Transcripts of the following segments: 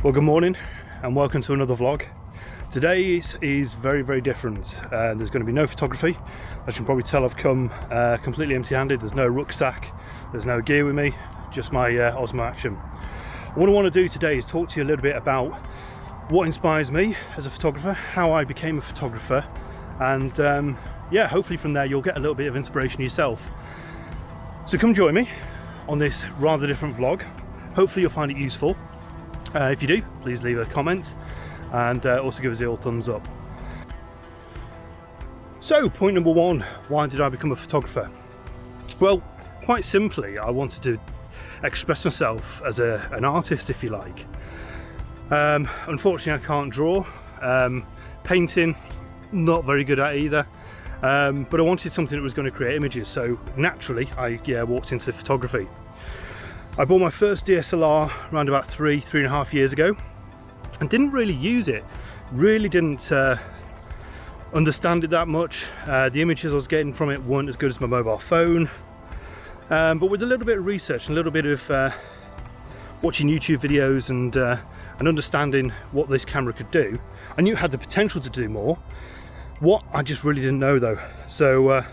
Well, good morning and welcome to another vlog. Today is very different. There's going to be no photography. As you can probably tell, I've come completely empty-handed. There's no rucksack, there's no gear with me, just my Osmo Action. What I want to do today is talk to you a little bit about what inspires me as a photographer, how I became a photographer, and yeah, hopefully from there you'll get a little bit of inspiration yourself. So come join me on this rather different vlog. Hopefully you'll find it useful. If you do, please leave a comment and also give us the old thumbs up. So, point number one, why did I become a photographer? Well, quite simply, I wanted to express myself as an artist, if you like. Unfortunately, I can't draw. Painting, not very good at either. But I wanted something that was going to create images, so naturally I walked into photography. I bought my first DSLR around about three and a half years ago and didn't really use it, really didn't understand it that much. The images I was getting from it weren't as good as my mobile phone, but with a little bit of research and a little bit of watching YouTube videos and understanding what this camera could do, I knew it had the potential to do more. What I just really didn't know though. So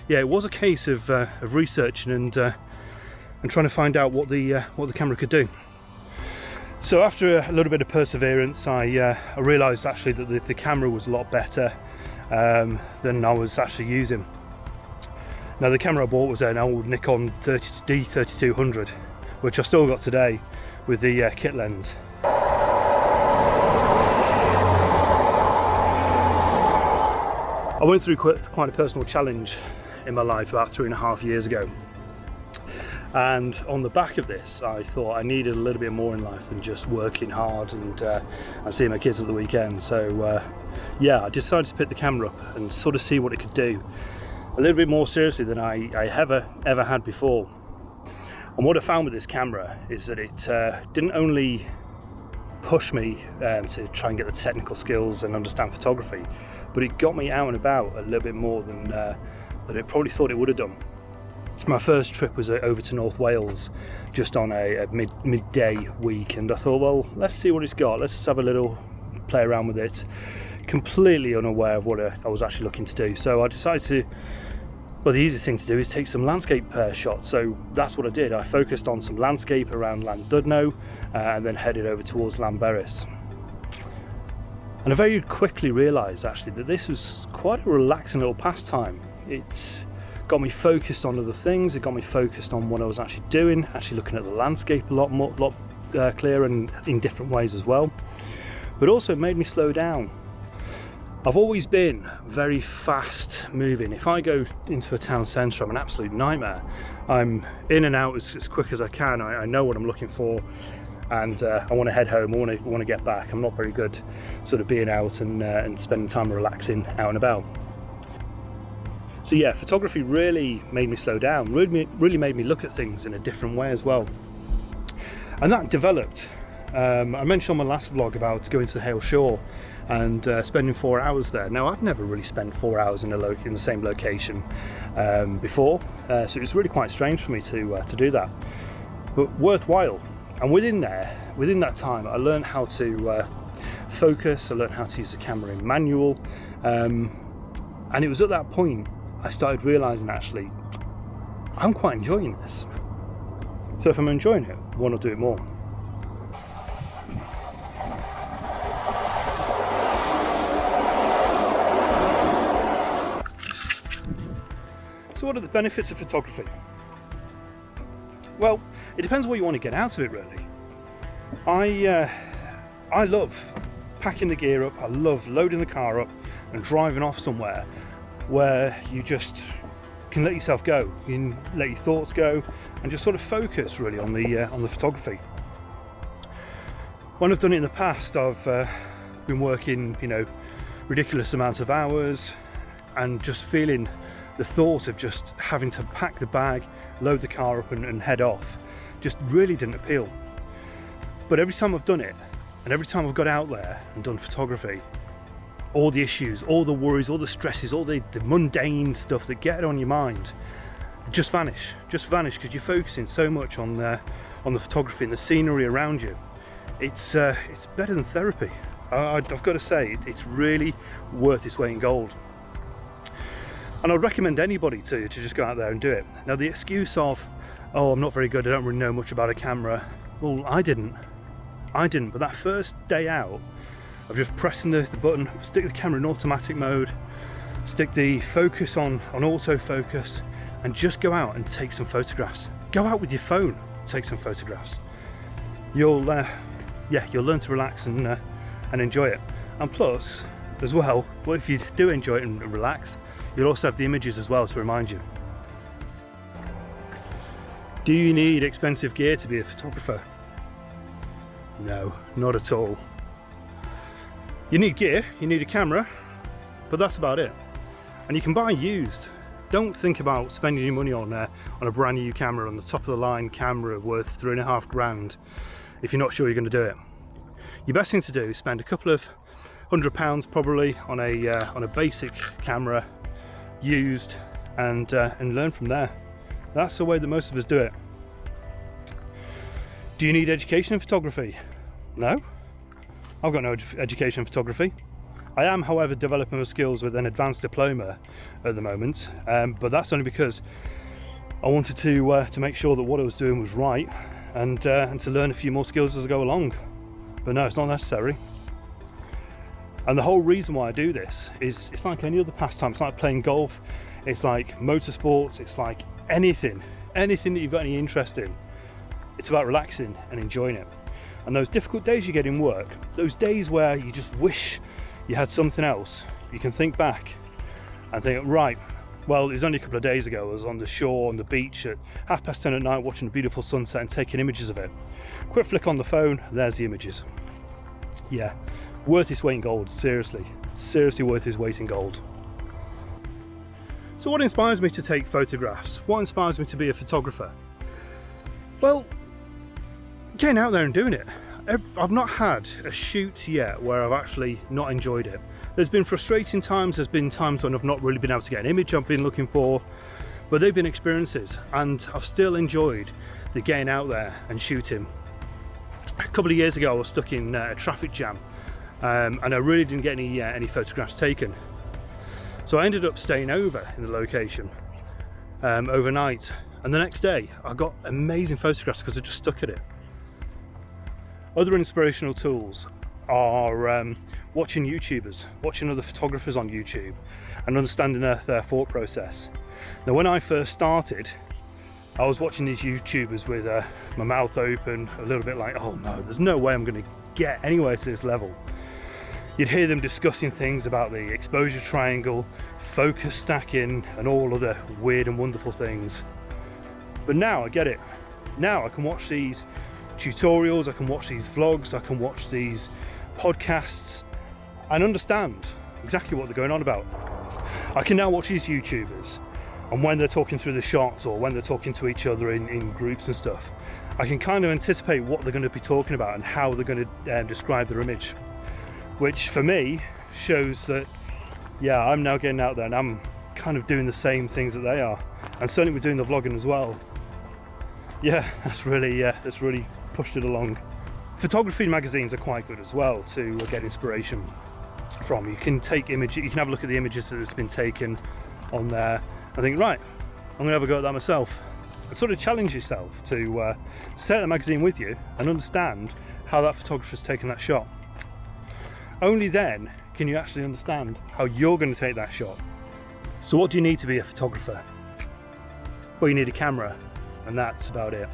yeah, it was a case of researching and trying to find out what the camera could do. So after a little bit of perseverance, I realised actually that the camera was a lot better than I was actually using. Now the camera I bought was an old Nikon D3200, which I still got today with the kit lens. I went through quite a personal challenge in my life about 3.5 years ago. And on the back of this, I thought I needed a little bit more in life than just working hard and seeing my kids at the weekend. So yeah, I decided to pick the camera up and sort of see what it could do a little bit more seriously than I ever had before. And what I found with this camera is that it didn't only push me to try and get the technical skills and understand photography, but it got me out and about a little bit more than it probably thought it would have done. My first trip was over to North Wales, just on a midday week, and I thought, well, let's see what it's got, let's have a little play around with it, completely unaware of what I was actually looking to do. So I decided to, well, the easiest thing to do is take some landscape shots, so that's what I did. I focused on some landscape around Llandudno and then headed over towards Llanberis. And I very quickly realised actually that this was quite a relaxing little pastime. It got me focused on other things, it got me focused on what I was actually doing, actually looking at the landscape a lot clearer and in different ways as well. But also it made me slow down. I've always been very fast moving. If I go into a town centre, I'm an absolute nightmare. I'm in and out as quick as I can. I know what I'm looking for, and I want to head home, I want to get back. I'm not very good sort of being out and spending time relaxing out and about. So yeah, photography really made me slow down, really made me look at things in a different way as well. And that developed. I mentioned on my last vlog about going to Hale Shore and spending 4 hours there. Now, I've never really spent 4 hours in the same location before, so it was really quite strange for me to do that, but worthwhile. And within that time, I learned how to focus, I learned how to use the camera in manual, and it was at that point I started realising actually I'm quite enjoying this. So if I'm enjoying it, why not do it more? So what are the benefits of photography? Well, it depends what you want to get out of it really. I love packing the gear up, I love loading the car up and driving off somewhere where you just can let yourself go, you can let your thoughts go and just sort of focus really on the photography. When I've done it in the past, I've been working, ridiculous amounts of hours and just feeling the thought of just having to pack the bag, load the car up and head off just really didn't appeal. But every time I've done it and every time I've got out there and done photography, all the issues, all the worries, all the stresses, all the mundane stuff that get on your mind just vanish because you're focusing so much on the photography and the scenery around you. it's better than therapy. I've got to say, it's really worth its weight in gold. And I'd recommend anybody to just go out there and do it. Now the excuse of, oh, I'm not very good, I don't really know much about a camera. Well, I didn't, but that first day out of just pressing the button, stick the camera in automatic mode, stick the focus on autofocus, and just go out and take some photographs. Go out with your phone, take some photographs. You'll learn to relax and enjoy it. And plus, as well, if you do enjoy it and relax, you'll also have the images as well to remind you. Do you need expensive gear to be a photographer? No, not at all. You need gear, you need a camera, but that's about it. And you can buy used. Don't think about spending your money on a brand new camera, on the top of the line camera worth £3.5 grand if you're not sure you're going to do it. Your best thing to do is spend a couple of £100 probably on a basic camera, used, and learn from there. That's the way that most of us do it. Do you need education in photography? No, I've got no education in photography. I am, however, developing my skills with an advanced diploma at the moment, but that's only because I wanted to make sure that what I was doing was right, and to learn a few more skills as I go along. But no, it's not necessary. And the whole reason why I do this is it's like any other pastime. It's like playing golf, it's like motorsports, it's like anything that you've got any interest in. It's about relaxing and enjoying it. And those difficult days you get in work, those days where you just wish you had something else, you can think back and think, right, well, it was only a couple of days ago, I was on the shore, on the beach at 10:30 at night watching a beautiful sunset and taking images of it. Quick flick on the phone, there's the images. Yeah, worth its weight in gold, seriously worth its weight in gold. So what inspires me to take photographs? What inspires me to be a photographer? Well, getting out there and doing it. I've not had a shoot yet where I've actually not enjoyed it. There's been frustrating times, there's been times when I've not really been able to get an image I've been looking for, but they've been experiences, and I've still enjoyed the getting out there and shooting. A couple of years ago I was stuck in a traffic jam, and I really didn't get any photographs taken. So I ended up staying over in the location overnight, and the next day I got amazing photographs because I just stuck at it. Other inspirational tools are watching YouTubers, watching other photographers on YouTube and understanding their thought process. Now when I first started, I was watching these YouTubers with my mouth open, a little bit like, oh no, there's no way I'm going to get anywhere to this level. You'd hear them discussing things about the exposure triangle, focus stacking and all other weird and wonderful things. But now I get it. Now I can watch these tutorials, I can watch these vlogs, I can watch these podcasts and understand exactly what they're going on about. I can now watch these YouTubers, and when they're talking through the shots or when they're talking to each other in groups and stuff, I can kind of anticipate what they're going to be talking about and how they're going to describe their image, which for me shows that, yeah, I'm now getting out there and I'm kind of doing the same things that they are, and certainly we're doing the vlogging as well. Yeah, that's really pushed it along. Photography magazines are quite good as well to get inspiration from. You can take images, you can have a look at the images that has been taken on there and think, right, I'm gonna have a go at that myself, and sort of challenge yourself to take the magazine with you and understand how that photographer's taken that shot. Only then can you actually understand how you're going to take that shot. So what do you need to be a photographer? Well, you need a camera, and that's about it.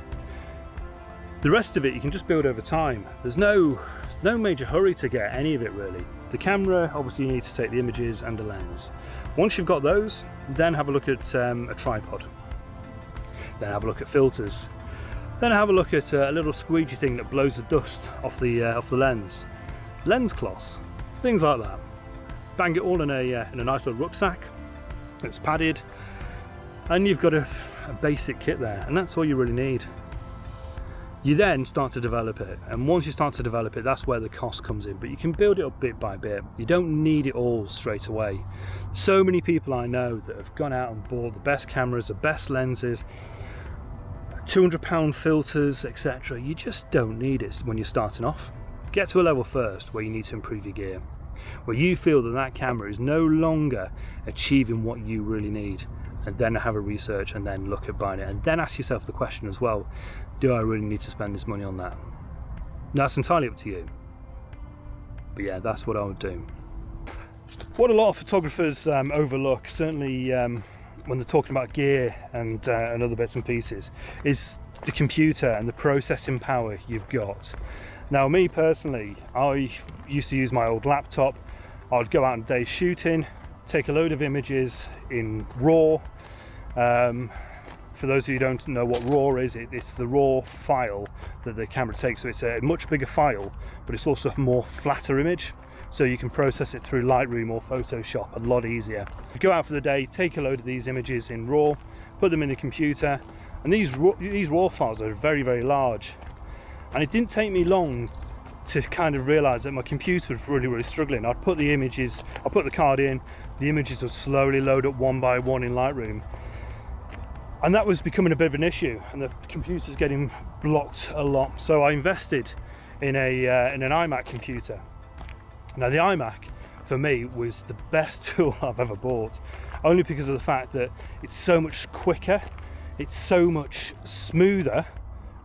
The rest of it you can just build over time. There's no major hurry to get any of it really. The camera, obviously you need to take the images and a lens. Once you've got those, then have a look at a tripod. Then have a look at filters. Then have a look at a little squeegee thing that blows the dust off the lens. Lens cloths, things like that. Bang it all in a nice little rucksack that's padded, and you've got a basic kit there, and that's all you really need. You then start to develop it, and once you start to develop it, that's where the cost comes in, but you can build it up bit by bit. You don't need it all straight away. So many people I know that have gone out and bought the best cameras, the best lenses, £200 filters, etc. You just don't need it when you're starting off. Get to a level first where you need to improve your gear, where you feel that that camera is no longer achieving what you really need, and then have a research and then look at buying it, and then ask yourself the question as well, do I really need to spend this money on that? That's entirely up to you, but yeah, that's what I would do. What a lot of photographers overlook, certainly when they're talking about gear and other bits and pieces, is the computer and the processing power you've got. Now, me personally, I used to use my old laptop. I'd go out on days shooting, take a load of images in RAW. For those of you who don't know what RAW is, it's the raw file that the camera takes. So it's a much bigger file, but it's also a more flatter image. So you can process it through Lightroom or Photoshop a lot easier. Go out for the day, take a load of these images in RAW, put them in the computer, and these RAW files are very, very large. And it didn't take me long to kind of realise that my computer was really, really struggling. I'd put the card in, the images would slowly load up one by one in Lightroom. And that was becoming a bit of an issue, and the computer's getting blocked a lot. So I invested in an iMac computer. Now, the iMac for me was the best tool I've ever bought, only because of the fact that it's so much quicker, it's so much smoother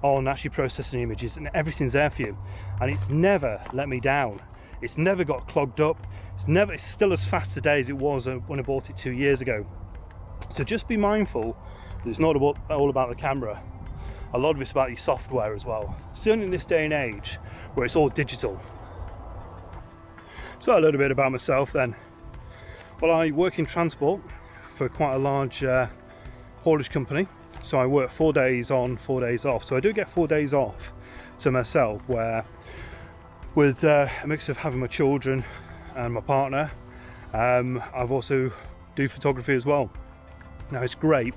on actually processing images, and everything's there for you, and it's never let me down. It's never got clogged up. It's still as fast today as it was when I bought it 2 years ago. So just be mindful that it's not all about the camera. A lot of it's about your software as well, certainly in this day and age where it's all digital. So a little bit about myself then. Well, I work in transport for quite a large haulage company. So I work 4 days on, 4 days off. So I do get 4 days off to myself, where with a mix of having my children and my partner, I've also do photography as well. Now, it's great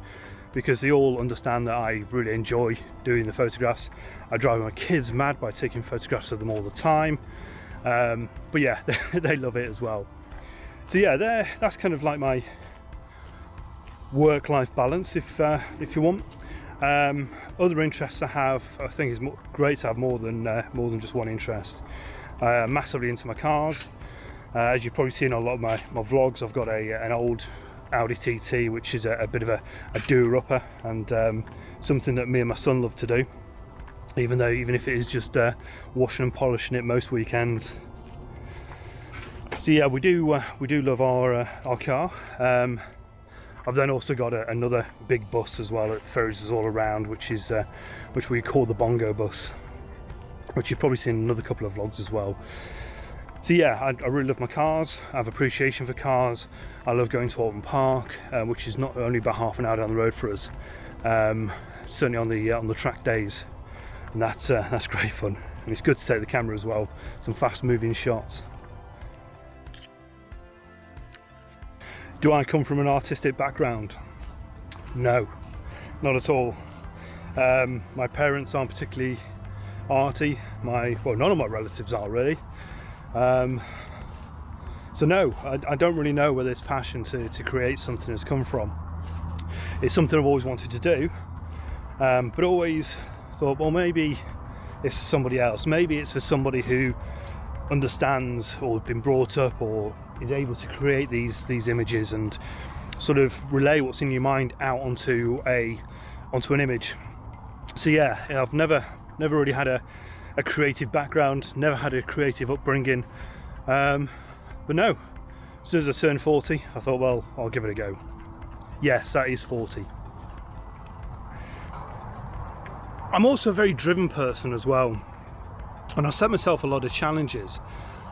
because they all understand that I really enjoy doing the photographs. I drive my kids mad by taking photographs of them all the time. But yeah, they love it as well. So yeah, that's kind of like my work-life balance, if you want. Other interests I have, I think it's great to have more than just one interest. I'm massively into my cars. As you've probably seen on a lot of my vlogs, I've got an old Audi TT, which is a bit of a doer-upper, and something that me and my son love to do, even if it is just washing and polishing it most weekends. So yeah, we do love our car. I've then also got another big bus as well that ferries us all around, which we call the Bongo bus, which you've probably seen in another couple of vlogs as well. So yeah, I really love my cars. I have appreciation for cars. I love going to Alton Park, which is not only about half an hour down the road for us, certainly on the track days, and that's great fun. And it's good to take the camera as well, some fast moving shots. Do I come from an artistic background? No, not at all. My parents aren't particularly arty. None of my relatives are really. So no, I don't really know where this passion to create something has come from. It's something I've always wanted to do, but always thought, well, maybe it's for somebody else. Maybe it's for somebody who understands or been brought up or is able to create these images and sort of relay what's in your mind out onto an image. So yeah, I've never really had a creative background, never had a creative upbringing, but no, as soon as I turned 40, I thought, well, I'll give it a go. Yes, that is 40. I'm also a very driven person as well, and I set myself a lot of challenges.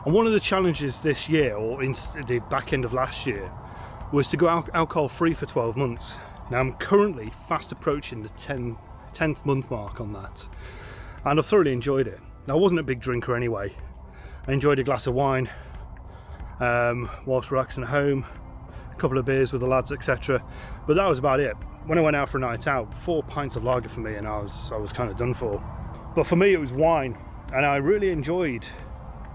And one of the challenges this year, or in the back end of last year, was to go alcohol free for 12 months. Now I'm currently fast approaching the 10th month mark on that, and I thoroughly enjoyed it. Now, I wasn't a big drinker anyway. I enjoyed a glass of wine whilst relaxing at home, a couple of beers with the lads, etc. But that was about it. When I went out for a night out, 4 pints of lager for me, and I was kind of done for. But for me, it was wine, and I really enjoyed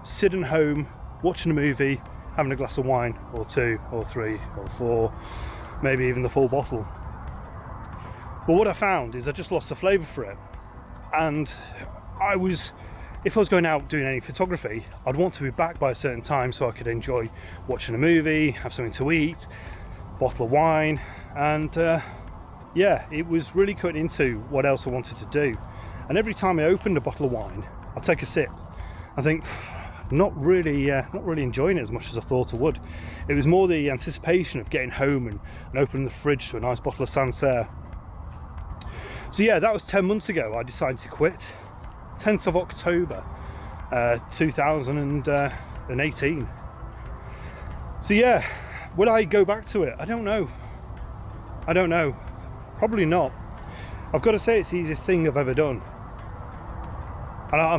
sitting home, watching a movie, having a glass of wine, or 2, or 3, or 4, maybe even the full bottle. But what I found is I just lost the flavour for it. And if I was going out doing any photography, I'd want to be back by a certain time so I could enjoy watching a movie, have something to eat, bottle of wine, and yeah, it was really cutting into what else I wanted to do. And every time I opened a bottle of wine, I'd take a sip. I think, not really enjoying it as much as I thought I would. It was more the anticipation of getting home and opening the fridge to a nice bottle of Sancerre. So yeah, that was 10 months ago. I decided to quit. 10th of October 2018. So yeah, will I go back to it? I don't know. Probably not. I've got to say it's the easiest thing I've ever done. And I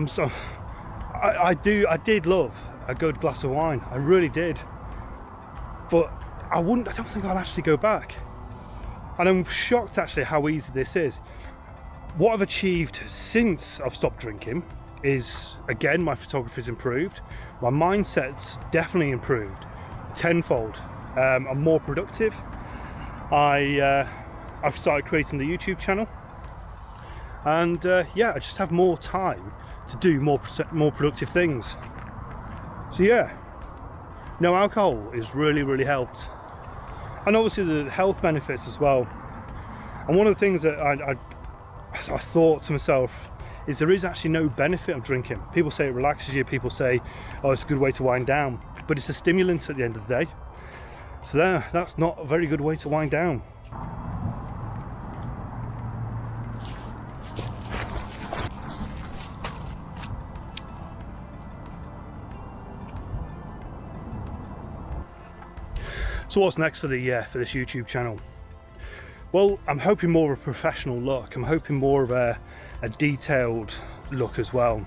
did love a good glass of wine. I really did. But I don't think I'll actually go back. And I'm shocked actually how easy this is. What I've achieved since I've stopped drinking is, again, my photography's improved. My mindset's definitely improved tenfold. I'm more productive. I've started creating the YouTube channel, and yeah, I just have more time to do more productive things. So yeah, no alcohol has really helped, and obviously the health benefits as well. And one of the things that I thought to myself is there is actually no benefit of drinking. People say it relaxes you, people say, oh, it's a good way to wind down, but it's a stimulant at the end of the day. So that's not a very good way to wind down. So what's next for this YouTube channel? Well, I'm hoping more of a professional look. I'm hoping more of a detailed look as well.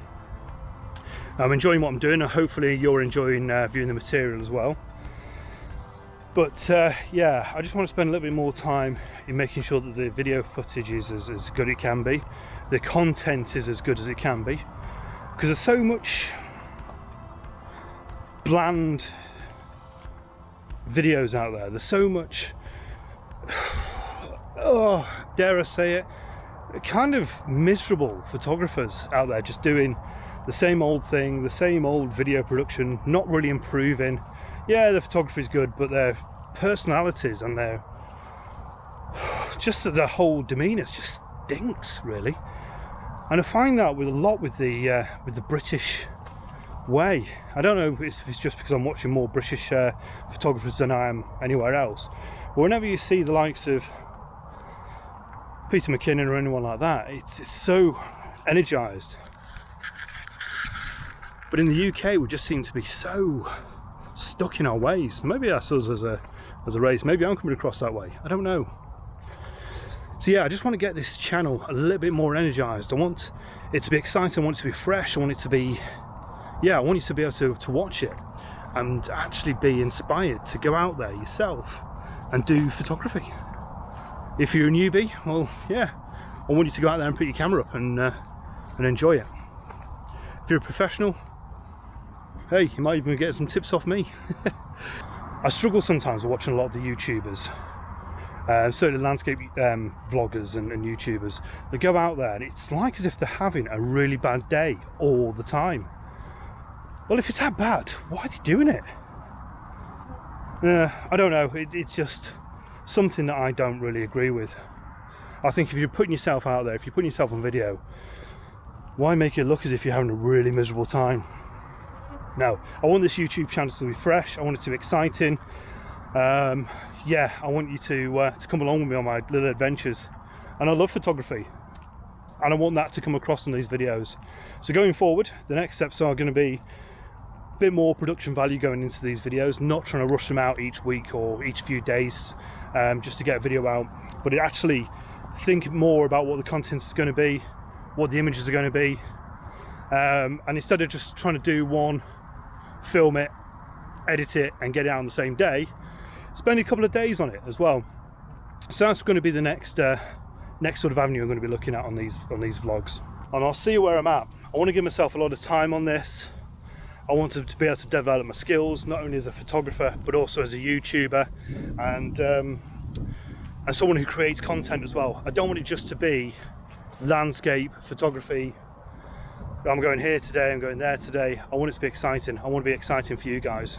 I'm enjoying what I'm doing, and hopefully you're enjoying viewing the material as well. But yeah, I just want to spend a little bit more time in making sure that the video footage is as good as it can be. The content is as good as it can be. Because there's so much bland videos out there. There's so much, oh, dare I say it, kind of miserable photographers out there just doing the same old thing, the same old video production, not really improving. Yeah, the photography is good, but their personalities and their whole demeanour just stinks, really. And I find that with the British way. I don't know if it's just because I'm watching more British photographers than I am anywhere else. But whenever you see the likes of Peter McKinnon or anyone like that, it's so energised. But in the UK, we just seem to be so stuck in our ways. Maybe that's us as a race. Maybe I'm coming across that way. I don't know. So yeah, I just want to get this channel a little bit more energised. I want it to be exciting. I want it to be fresh. I want it to be, yeah, I want you to be able to watch it and actually be inspired to go out there yourself and do photography. If you're a newbie, well, yeah, I want you to go out there and put your camera up and enjoy it. If you're a professional, hey, you might even get some tips off me. I struggle sometimes with watching a lot of the YouTubers, certainly landscape vloggers and YouTubers. They go out there and it's like as if they're having a really bad day all the time. Well, if it's that bad, why are they doing it? I don't know, it's just something that I don't really agree with. I think if you're putting yourself out there, if you're putting yourself on video, why make it look as if you're having a really miserable time? No, I want this YouTube channel to be fresh. I want it to be exciting. Yeah, I want you to come along with me on my little adventures. And I love photography, and I want that to come across in these videos. So going forward, the next steps are going to be a bit more production value going into these videos, not trying to rush them out each week or each few days just to get a video out, but actually think more about what the content is going to be, what the images are going to be, and instead of just trying to do one, film it, edit it and get it out on the same day, spend a couple of days on it as well. So that's going to be the next sort of avenue I'm going to be looking at on these vlogs, and I'll see where I'm at. I want to give myself a lot of time on this. I want to be able to develop my skills, not only as a photographer but also as a YouTuber, and and someone who creates content as well. I don't want it just to be landscape photography. I'm going here today, I'm going there today. I want it to be exciting. I want to be exciting for you guys.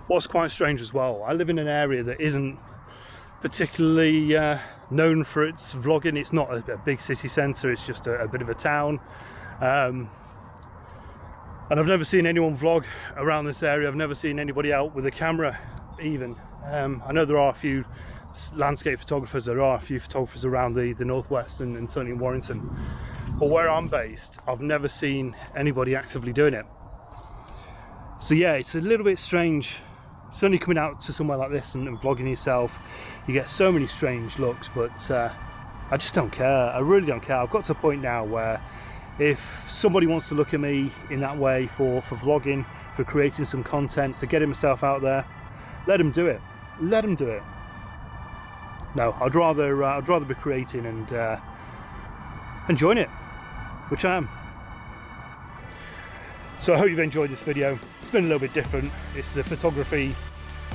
What's quite strange as well, I live in an area that isn't particularly known for its vlogging. It's not a big city centre, it's just a bit of a town. And I've never seen anyone vlog around this area. I've never seen anybody out with a camera even. I know there are a few landscape photographers, there are a few photographers around the northwest and certainly in Warrington. But where I'm based, I've never seen anybody actively doing it. So yeah, it's a little bit strange. Certainly coming out to somewhere like this and vlogging yourself, you get so many strange looks, but I just don't care. I really don't care. I've got to a point now where if somebody wants to look at me in that way for vlogging, for creating some content, for getting myself out there, let them do it. Let them do it. No, I'd rather be creating and enjoying it, which I am. So I hope you've enjoyed this video. It's been a little bit different. It's the photography,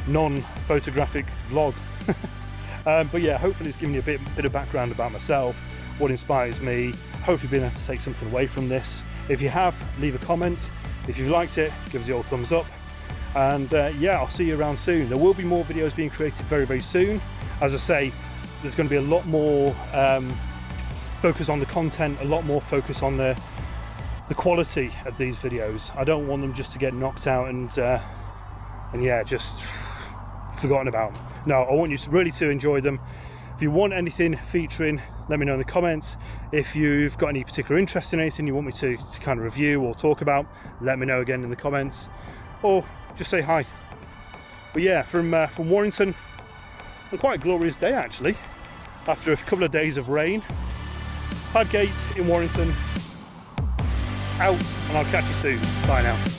non-photographic vlog. But yeah, hopefully it's given you a bit of background about myself, what inspires me. Hopefully being able to take something away from this. If you have, leave a comment. If you liked it, give us the old thumbs up. And yeah, I'll see you around soon. There will be more videos being created very, very soon. As I say, there's going to be a lot more focus on the content, a lot more focus on the quality of these videos. I don't want them just to get knocked out and yeah, just forgotten about. No, I want you to really enjoy them. If you want anything featuring, let me know in the comments. If you've got any particular interest in anything you want me to kind of review or talk about, let me know again in the comments, or just say hi. But yeah, from Warrington, a quite glorious day actually, after a couple of days of rain. Padgate in Warrington, out, and I'll catch you soon. Bye now.